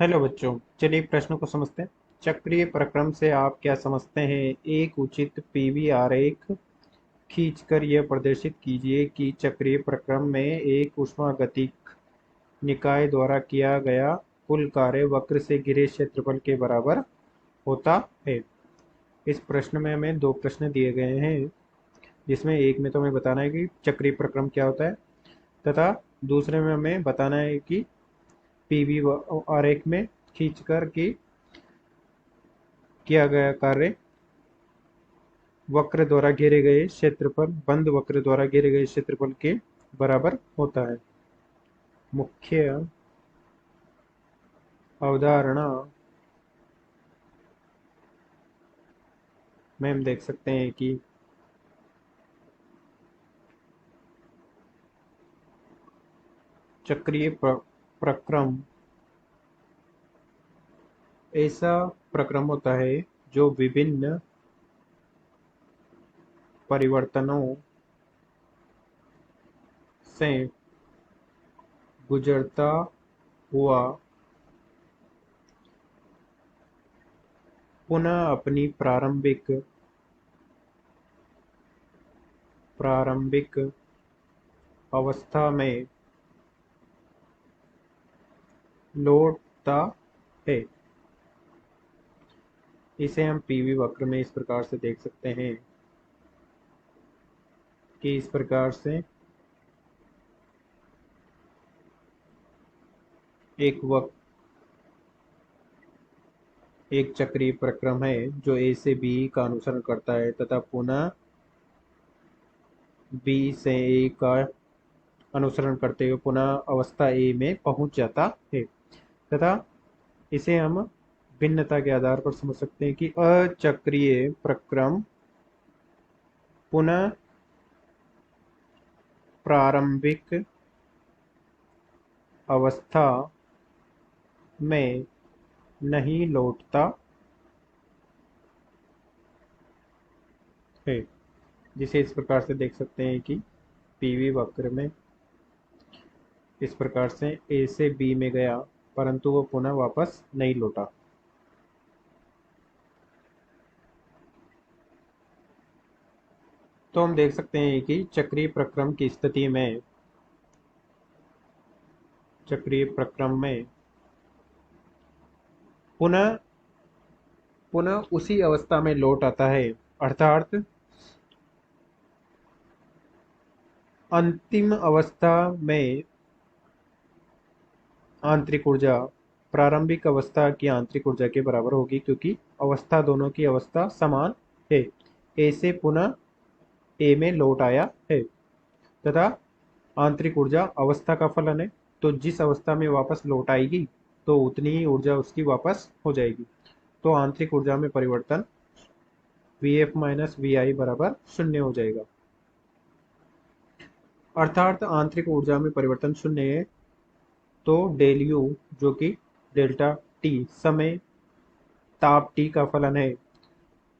Hello बच्चों, चलिए प्रश्न को समझते हैं। चक्रीय प्रक्रम से आप क्या समझते हैं? एक उचित पीवी आरेख खींचकर यह प्रदर्शित कीजिए कि चक्रीय प्रक्रम में एक ऊष्मागतिक निकाय द्वारा किया गया कुल कार्य वक्र से घिरे क्षेत्रफल के बराबर होता है। इस प्रश्न में हमें दो प्रश्न दिए गए हैं, जिसमें एक में तो हमें बताना है कि चक्रीय प्रक्रम क्या होता है, तथा दूसरे में हमें बताना है कि पीवी आरेख में खींचकर कि किया गया कार्य वक्र द्वारा घेरे गए क्षेत्रफल बंद वक्र द्वारा घेरे गए क्षेत्रफल के बराबर होता है। मुख्य अवधारणा में हम देख सकते हैं कि चक्रीय प्रक्रम ऐसा प्रक्रम होता है जो विभिन्न परिवर्तनों से गुजरता हुआ पुनः अपनी प्रारंभिक अवस्था में लौटता है। इसे हम पीवी वक्र में इस प्रकार से देख सकते हैं कि इस प्रकार से एक वक्र एक चक्रीय प्रक्रम है जो ए से बी का अनुसरण करता है तथा पुनः बी से ए का अनुसरण करते हुए पुनः अवस्था ए में पहुंच जाता है। तथा इसे हम भिन्नता के आधार पर समझ सकते हैं कि अचक्रीय प्रक्रम पुनः प्रारंभिक अवस्था में नहीं लौटता है, जिसे इस प्रकार से देख सकते हैं कि पीवी वक्र में इस प्रकार से ए से बी में गया, परंतु वो पुनः वापस नहीं लौटा। तो हम देख सकते हैं कि चक्रीय प्रक्रम की स्थिति में चक्रीय प्रक्रम में पुनः पुनः उसी अवस्था में लौट आता है, अर्थात अंतिम अवस्था में आंतरिक ऊर्जा प्रारंभिक अवस्था की आंतरिक ऊर्जा के बराबर होगी, क्योंकि अवस्था दोनों की अवस्था समान है। ए से पुनः ए में लौट आया है तथा आंतरिक ऊर्जा अवस्था का फलन है, तो जिस अवस्था में वापस लौट आएगी तो उतनी ही ऊर्जा उसकी वापस हो जाएगी। तो आंतरिक ऊर्जा में परिवर्तन Vf माइनस वी आई बराबर शून्य हो जाएगा। अर्थात आंतरिक ऊर्जा में परिवर्तन शून्य है, तो डेल यू जो कि डेल्टा टी समय ताप टी का फलन है,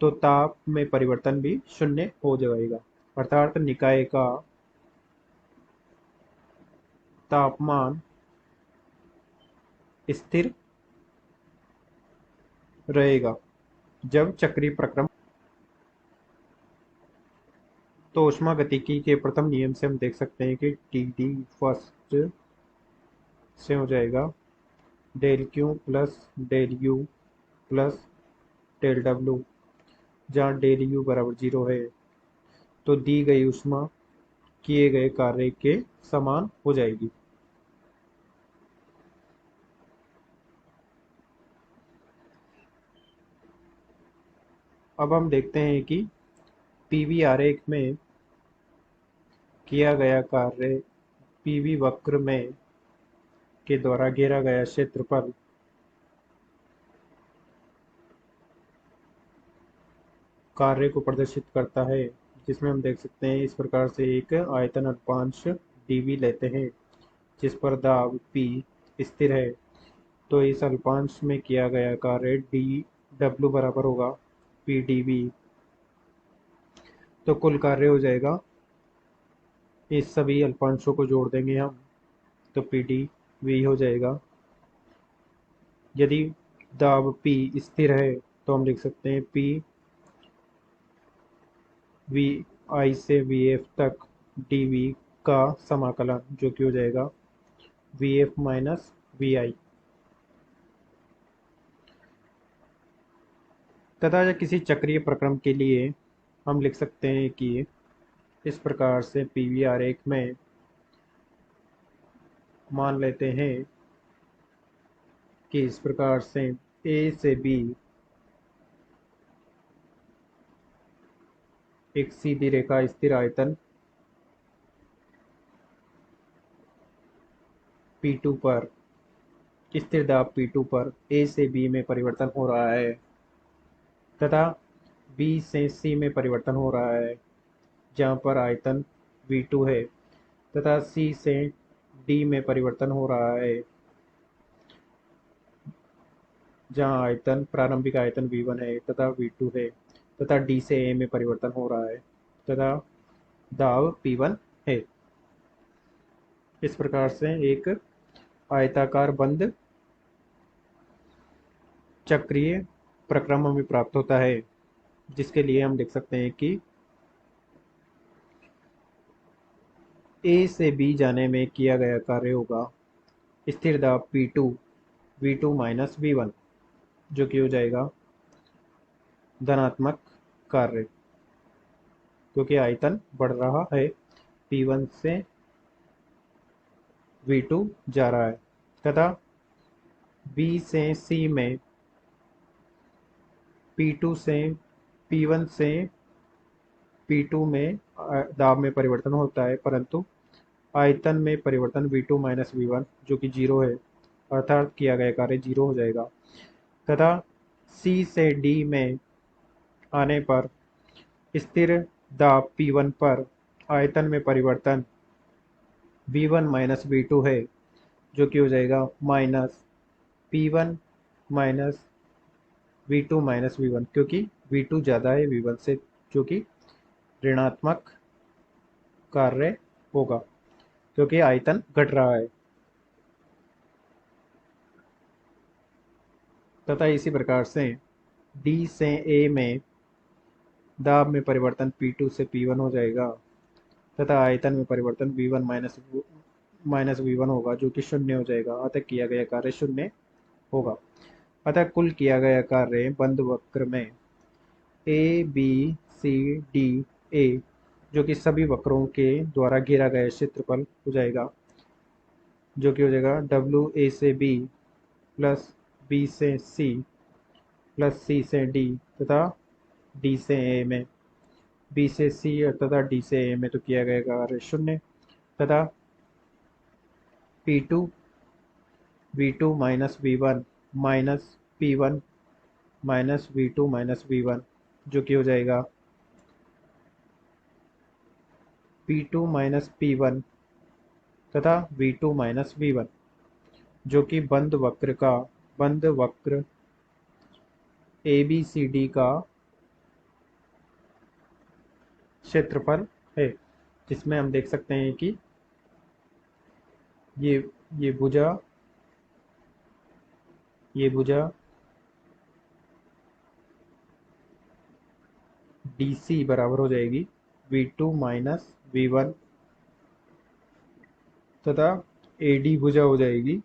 तो ताप में परिवर्तन भी शून्य हो जाएगा। अर्थात निकाय का तापमान स्थिर रहेगा जब चक्रीय प्रक्रम। तो ऊष्मागतिकी के प्रथम नियम से हम देख सकते हैं कि टी डी फर्स्ट से हो जाएगा del Q plus del U plus del W, जहाँ डेल यू बराबर जीरो है, तो दी गई ऊष्मा किए गए कार्य के समान हो जाएगी। अब हम देखते हैं कि पीवी आरेख में किया गया कार्य पीवी वक्र में के द्वारा घेरा गया क्षेत्रफल कार्य को प्रदर्शित करता है, जिसमें हम देख सकते हैं इस प्रकार से एक आयतन अल्पांश dv लेते हैं जिस पर दाब P स्थिर है। तो इस अल्पांश में किया गया कार्य डी डब्ल्यू बराबर होगा पी डी वी। तो कुल कार्य हो जाएगा, इस सभी अल्पांशों को जोड़ देंगे हम, तो पी डी वी हो जाएगा यदि दाब P स्थिर है तो हम लिख सकते हैं P वी आई से वी एफ तक dv का समाकलन, जो कि हो जाएगा वी एफ माइनस वी आई। तथा किसी चक्रीय प्रक्रम के लिए हम लिख सकते हैं कि इस प्रकार से पीवी आरेख में मान लेते हैं कि इस प्रकार से ए से बी एक सीधी रेखा स्थिर आयतन P2 पर, स्थिर दाब P2 पर ए से बी में परिवर्तन हो रहा है तथा बी से सी में परिवर्तन हो रहा है, जहाँ पर आयतन V2 है, तथा सी से डी में परिवर्तन हो रहा है, जहाँ आयतन प्रारंभिक आयतन V1 है तथा V2 है, तथा डी से ए में परिवर्तन हो रहा है तथा दाब P1 है। इस प्रकार से एक आयताकार बंद चक्रीय प्रक्रम हमें प्राप्त होता है, जिसके लिए हम लिख सकते हैं कि ए से बी जाने में किया गया कार्य होगा स्थिर दाब P2 V2 माइनस V1, जो कि हो जाएगा धनात्मक कार्य, क्योंकि आयतन बढ़ रहा है, P1 से V2 जा रहा है तथा B से C में P2 से P1 से P2 में दाब में परिवर्तन होता है, परंतु आयतन में परिवर्तन V2 माइनस V1, जो कि जीरो है, अर्थात किया गया कार्य जीरो हो जाएगा तथा C से D में आने पर स्थिर दाब P1 पर आयतन में परिवर्तन V1 माइनस V2 है, जो कि हो जाएगा minus P1 minus V2 minus V1, क्योंकि V2 ज़्यादा है V1 से, जो कि ऋणात्मक कार्य होगा क्योंकि आयतन घट रहा है। तथा इसी प्रकार से D से A में दाब में परिवर्तन P2 से P1 हो जाएगा तथा आयतन में परिवर्तन V1 माइनस V1 होगा, जो कि शून्य हो जाएगा, अतः किया गया कार्य शून्य होगा। अतः कुल किया गया कार्य बंद वक्र में A B C D A, जो कि सभी वक्रों के द्वारा घेरा गया क्षेत्रफल हो जाएगा, जो कि हो जाएगा डब्ल्यू ए से बी प्लस बी से सी प्लस सी से डी तथा डी से ए में, बी से सी तथा डी से ए में तो किया गया कार्य शून्य तथा P2 V2 minus V1 minus P1 minus V2 minus V1, जो कि हो जाएगा P2 माइनस P1 तथा V2 माइनस V1, जो कि बंद वक्र ABCD का क्षेत्रफल है, जिसमें हम देख सकते हैं कि ये ये भुजा DC बराबर हो जाएगी V2 माइनस V1 तथा AD भुजा हो जाएगी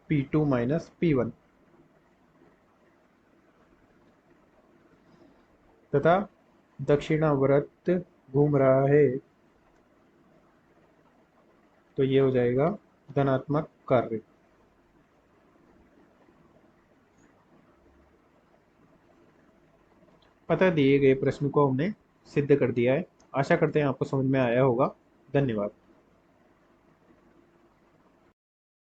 P2 माइनस P1 तथा दक्षिणावर्त घूम रहा है, तो ये हो जाएगा धनात्मक कार्य। अतः दिए गए प्रश्न को हमने सिद्ध कर दिया है। आशा करते हैं आपको समझ में आया होगा। धन्यवाद।